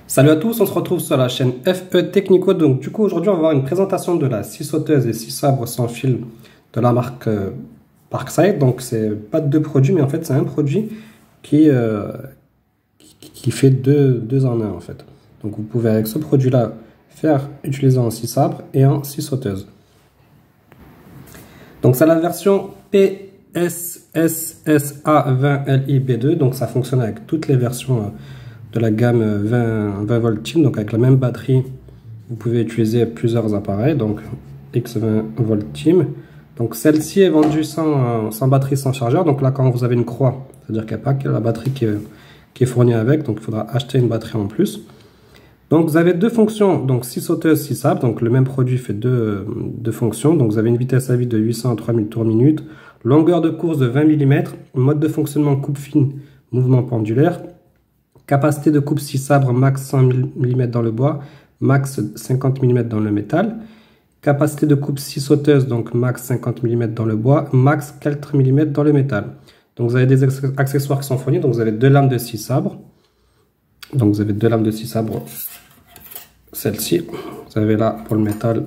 Salut à tous, on se retrouve sur la chaîne FE Technico. Donc du coup aujourd'hui on va voir une présentation de la scie sauteuse et scie sabre sans fil de la marque Parkside. Donc c'est pas deux produits mais en fait c'est un produit qui fait deux en un en fait. Donc vous pouvez avec ce produit là faire utiliser en scie sabre et en scie sauteuse. Donc c'est la version PSSSA20LIB2, donc ça fonctionne avec toutes les versions de la gamme 20 volt team, donc avec la même batterie vous pouvez utiliser plusieurs appareils, donc X20 volt team. Donc celle-ci est vendue sans batterie, sans chargeur. Donc là quand vous avez une croix, c'est à dire qu'il n'y a pas que la batterie qui est fournie avec, donc il faudra acheter une batterie en plus. Donc vous avez deux fonctions, donc scie sauteuse, scie sabre, donc le même produit fait deux fonctions. Donc vous avez une vitesse à vide de 800 à 3000 tours minute, longueur de course de 20 mm, mode de fonctionnement coupe fine, mouvement pendulaire, capacité de coupe scie sabre max 100 mm dans le bois, max 50 mm dans le métal, capacité de coupe scie sauteuse, donc max 50 mm dans le bois, max 4 mm dans le métal. Donc vous avez des accessoires qui sont fournis, donc vous avez deux lames de scie sabre. Donc vous avez deux lames de scie sabre, celle-ci, vous avez là pour le métal,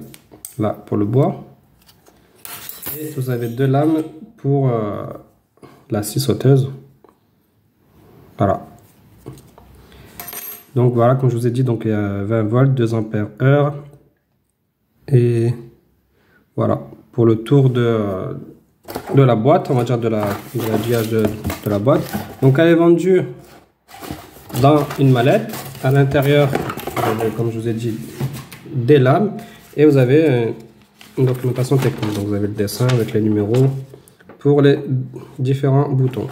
là pour le bois. Et vous avez deux lames pour la scie sauteuse. Voilà. Donc voilà, comme je vous ai dit, donc il y a 20 volts, 2 ampères heure. Et voilà, pour le tour de la boîte, on va dire de l'habillage de la boîte. Donc elle est vendue dans une mallette. À l'intérieur, comme je vous ai dit, des lames. Et vous avez une documentation technique. Donc vous avez le dessin avec les numéros pour les différents boutons.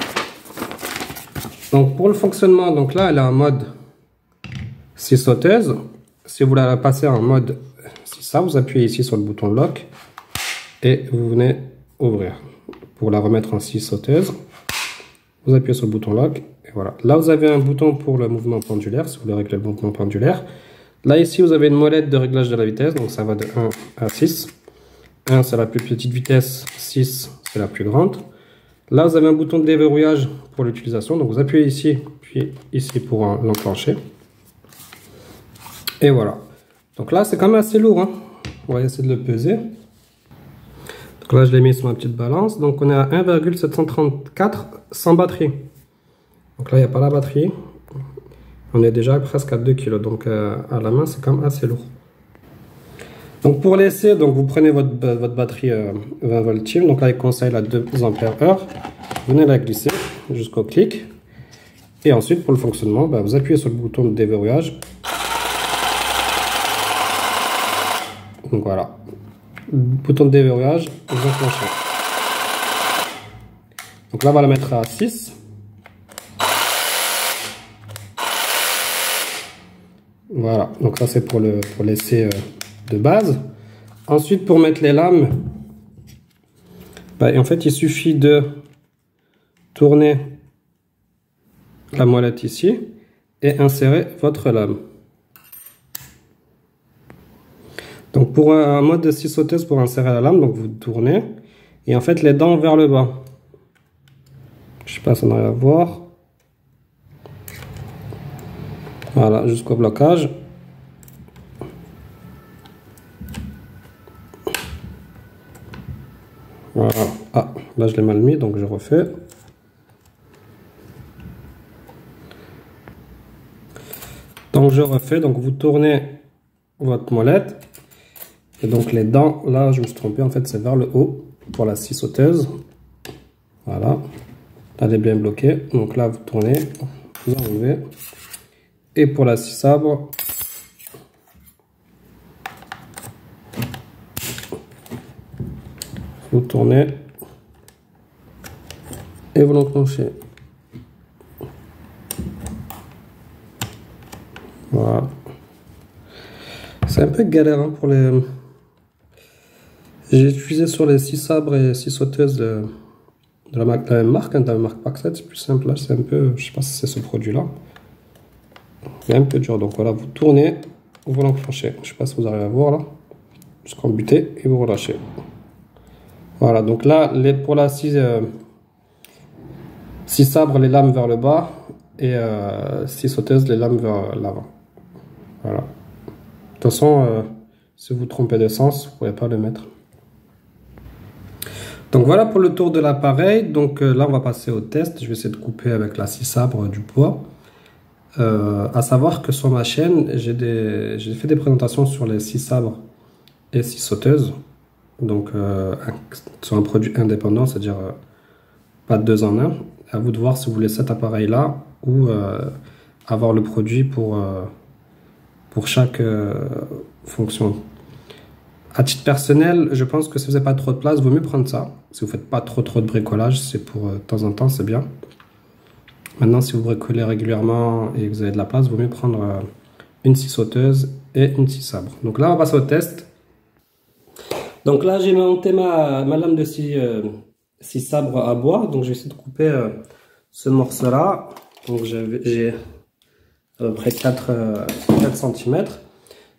Donc pour le fonctionnement, donc là elle est en mode scie sauteuse. Si vous la passez en mode scie sabre, vous appuyez ici sur le bouton lock et vous venez ouvrir. Pour la remettre en scie sauteuse, vous appuyez sur le bouton lock et voilà. Là vous avez un bouton pour le mouvement pendulaire si vous voulez régler le mouvement pendulaire. Là ici vous avez une molette de réglage de la vitesse, donc ça va de 1 à 6. 1 c'est la plus petite vitesse, 6 c'est la plus grande. Là vous avez un bouton de déverrouillage pour l'utilisation, donc vous appuyez ici puis ici pour l'enclencher. Et voilà. Donc là c'est quand même assez lourd, hein. On va essayer de le peser. Donc là je l'ai mis sur ma petite balance. Donc on est à 1,734 sans batterie. Donc là il n'y a pas la batterie. On est déjà presque à 2 kg. Donc à la main c'est quand même assez lourd. Donc pour l'essai, donc vous prenez votre batterie 20 volt team. Donc là il conseille la 2 ampères heure. Vous venez la glisser jusqu'au clic. Et ensuite pour le fonctionnement, vous appuyez sur le bouton de déverrouillage. Donc voilà, bouton de déverrouillage, vous enclenchez. Donc là on va la mettre à 6. Voilà, donc ça c'est pour l'essai de base. Ensuite pour mettre les lames, en fait il suffit de tourner la molette ici et insérer votre lame. Donc pour un mode de scie sauteuse, pour insérer la lame, donc vous tournez et en fait les dents vers le bas. Je sais pas si on arrive à voir. Voilà, jusqu'au blocage. Voilà. Ah, là je l'ai mal mis, donc je refais. Donc je refais, donc vous tournez votre molette. Et donc les dents, là je me suis trompé, en fait c'est vers le haut pour la scie sauteuse. Voilà, là elle est bien bloquée, donc là vous tournez, vous enlevez. Et pour la scie sabre, vous tournez et vous l'enclenchez. Voilà. C'est un peu galère hein, pour les... J'ai utilisé sur les scie sabres et scie sauteuses de la même marque, hein, de la marque Parkside, c'est plus simple. Là, c'est un peu, je sais pas si c'est ce produit-là. Il est un peu dur. Donc voilà, vous tournez, vous l'enclenchez. Je sais pas si vous arrivez à voir là. Jusqu'en buter et vous relâchez. Voilà, donc là, pour la scie sabre, les lames vers le bas et scie sauteuse, les lames vers l'avant. Voilà. De toute façon, si vous vous trompez de sens, vous ne pourrez pas le mettre. Donc voilà pour le tour de l'appareil. Donc là, on va passer au test. Je vais essayer de couper avec la scie sabre du bois. À savoir que sur ma chaîne, j'ai fait des présentations sur les scies sabres et scies sauteuses. Donc sur un produit indépendant, c'est-à-dire pas de 2 en 1. À vous de voir si vous voulez cet appareil-là ou avoir le produit pour chaque fonction. À titre personnel, je pense que si vous n'avez pas trop de place, il vaut mieux prendre ça. Si vous ne faites pas trop de bricolage, c'est pour de temps en temps, c'est bien. Maintenant, si vous bricolez régulièrement et que vous avez de la place, il vaut mieux prendre une scie sauteuse et une scie sabre. Donc là, on va passer au test. Donc là, j'ai monté ma lame de scie sabre à bois. Donc, je vais essayer de couper ce morceau-là. Donc, j'ai à peu près 4 cm.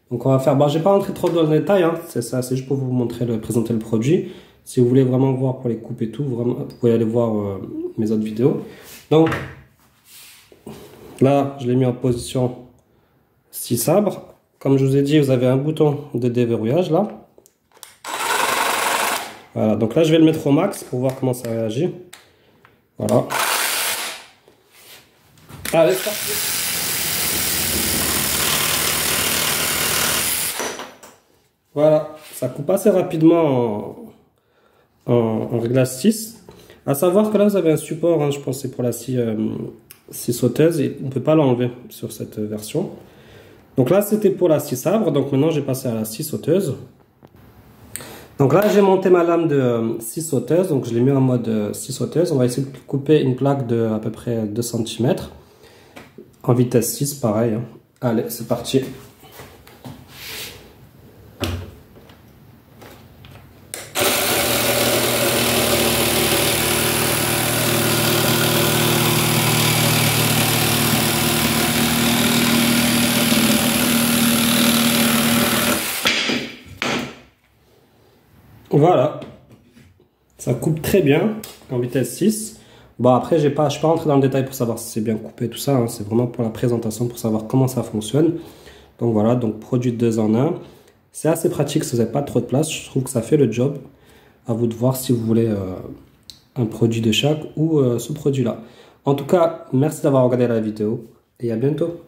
Donc on va faire, bon, je vais pas rentrer trop dans le détail, hein, c'est ça, c'est juste pour vous montrer, présenter le produit. Si vous voulez vraiment voir pour les couper tout, vraiment, vous pouvez aller voir mes autres vidéos. Donc là, je l'ai mis en position scie sabre. Comme je vous ai dit, vous avez un bouton de déverrouillage là. Voilà, donc là je vais le mettre au max pour voir comment ça réagit. Voilà. Allez, c'est parti. Voilà, ça coupe assez rapidement en réglage 6. À savoir que là, vous avez un support, hein, je pense que c'est pour la scie sauteuse, et on ne peut pas l'enlever sur cette version. Donc là, c'était pour la scie sabre, donc maintenant, j'ai passé à la scie sauteuse. Donc là, j'ai monté ma lame de scie sauteuse, donc je l'ai mis en mode scie sauteuse. On va essayer de couper une plaque de à peu près 2 cm, en vitesse 6, pareil. Hein. Allez, c'est parti. Voilà, ça coupe très bien en vitesse 6. Bon, après, je ne suis pas rentré dans le détail pour savoir si c'est bien coupé, tout ça. Hein. C'est vraiment pour la présentation, pour savoir comment ça fonctionne. Donc voilà, donc produit 2 en 1. C'est assez pratique si vous n'avez pas trop de place. Je trouve que ça fait le job. À vous de voir si vous voulez un produit de chaque ou ce produit-là. En tout cas, merci d'avoir regardé la vidéo et à bientôt.